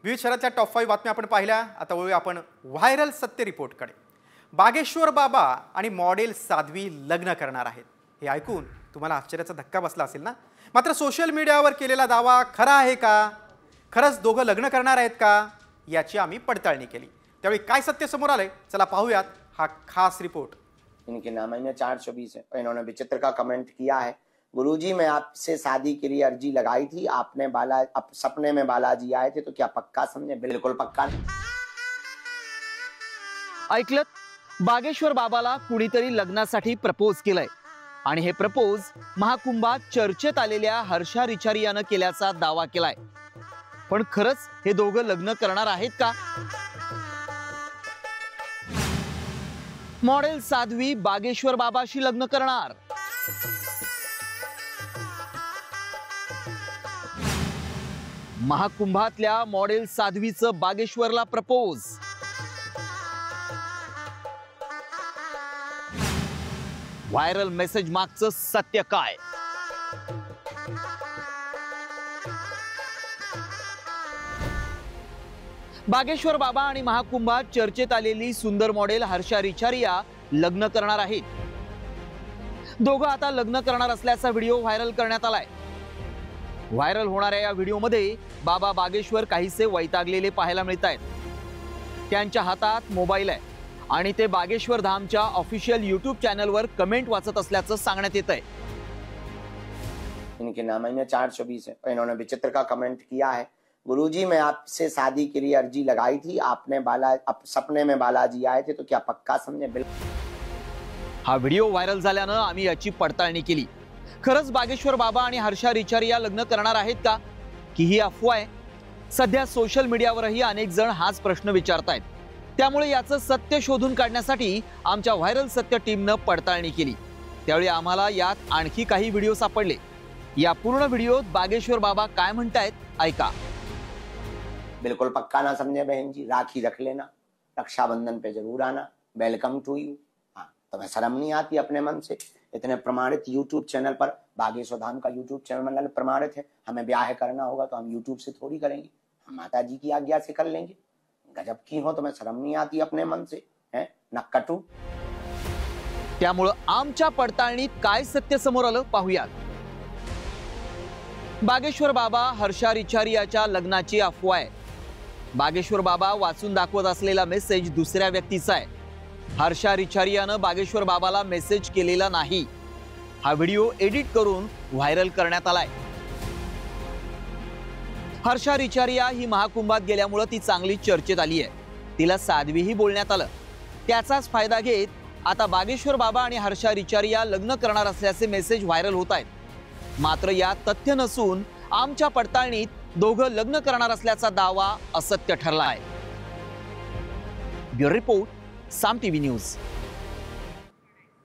विविध शहराच्या टॉप 5 बातम्या आपण पाहिल्या। आता वळूया आपण व्हायरल सत्य रिपोर्टकडे। बागेश्वर बाबा आणि मॉडेल साध्वी लग्न करणार आहेत। हे ऐकून तुम्हाला आश्चर्याचा धक्का बसला असेल ना। मात्र सोशल मीडियावर केलेला दावा खरा आहे का? खरंच दोघं लग्न करणार आहेत का? याची आम्ही पडताळणी केली। त्यावेळी काय सत्य समोर आले चला पाहूयात हा खास रिपोर्ट। इनके नाम में 420 है और इन्होंने विचित्र का कमेंट किया है। गुरुजी, मैं आपसे शादी के लिए अर्जी लगाई थी, आपने सपने में बालाजी आए थे, तो क्या पक्का समझे? बिल्कुल पक्का। ऐकलत, बागेश्वर बाबाला कुणीतरी लग्नासाठी प्रपोज केलंय आणि हे प्रपोज महाकुंभात चर्चेत आलेल्या हर्षा रिचारी यानं केल्याचा दावा केलाय। पण खरंच हे दोघं लग्न करणार आहेत का? मॉडेल साध्वी बागेश्वर बाबाशी लग्न करणार। महाकुंभातल्या मॉडेल साध्वीचं बागेश्वरला प्रपोज। व्हायरल मेसेज मागचं सत्य काय? बागेश्वर बाबा आणि महाकुंभात चर्चेत आलेली सुंदर मॉडेल हर्षा रिचारिया लग्न करणार आहेत। दोघं आता लग्न करणार असल्याचा व्हिडिओ व्हायरल करण्यात आलाय। व्हायरल होणाऱ्या या व्हिडिओमध्ये बाबा बागेश्वर काहीसे वैतागलेले पाहायला मिळत आहेत। त्यांच्या हातात मोबाईल आहे आणि ते बागेश्वर धामच्या ऑफिशियल यूट्यूब चॅनलवर कमेंट वाचत असल्याचं सांगण्यात येत आहे। इनके नाम में 420 है और इन्होंने विचित्र का कमेंट किया है। गुरुजी, मैं आपसे शादी के लिए अर्जी लगाई थी, आपने सपने में बालाजी आए थे, तो क्या पक्का समझे? बिल्कुल। हा व्हिडिओ व्हायरल झाल्यानं आम्ही याची पडताळणी केली। खरंच बागेश्वर बाबा आणि हर्षा रिचारिया लग्न करणार आहेत का की ही अफवा आहे? सध्या सोशल मीडियावरही अनेक जण हाच प्रश्न विचारतायत। त्यामुळे याचं सत्य शोधून काढण्यासाठी आमच्या व्हायरल सत्य टीमनं पडताळणी केली। त्यावेळी आम्हाला यात आणखी काही व्हिडिओ सापडले। या पूर्ण व्हिडिओत बागेश्वर बाबा काय म्हणतायत ऐका। बिल्कुल पक्का ना समझे बहन जी, राखी रख लेना, रक्षाबंधन पे जरूर आना, वेलकम टू यू। हाँ, तुम्हें शर्म नहीं आती अपने मन से? इतने प्रमाणित यूट्यूब चैनल पर, बागेश्वर धाम का यूट्यूब चैनल प्रमाणित है। हमें ब्याह करना होगा तो हम यूट्यूब से थोड़ी करेंगे, हम माता जी की आज्ञा से कर लेंगे। गजब की हो, तुम्हें शर्म नहीं आती अपने मन से? हैं नक्कटू। त्यामुळे आमच्या पडताळणीत काय सत्य समोर आलं पाहूयात। बागेश्वर बाबा हर्षा रिचारियाच्या लग्नाची अफवा आहे। बागेश्वर बाबा वाचून दाखवत असलेला मेसेज दुसऱ्या व्यक्तीचा आहे। हर्षा रिचारियानं बागेश्वर बाबाला मेसेज केलेला नाही। हा व्हिडिओ एडिट करून व्हायरल करण्यात आलाय। हर्षा रिचारिया ही महाकुंभात गेल्यामुळे ती चांगली चर्चेत आली आहे। तिला साध्वीही बोलण्यात आलं। त्याचाच फायदा घेत आता बागेश्वर बाबा आणि हर्षा रिचारिया लग्न करणार असल्याचे मेसेज व्हायरल होत आहेत। मात्र यात तथ्य नसून आमच्या पडताळणीत दोघं लग्न करणार असल्याचा दावा असत्य ठरला आहे। ब्युरो रिपोर्ट, साम टीव्ही न्यूज।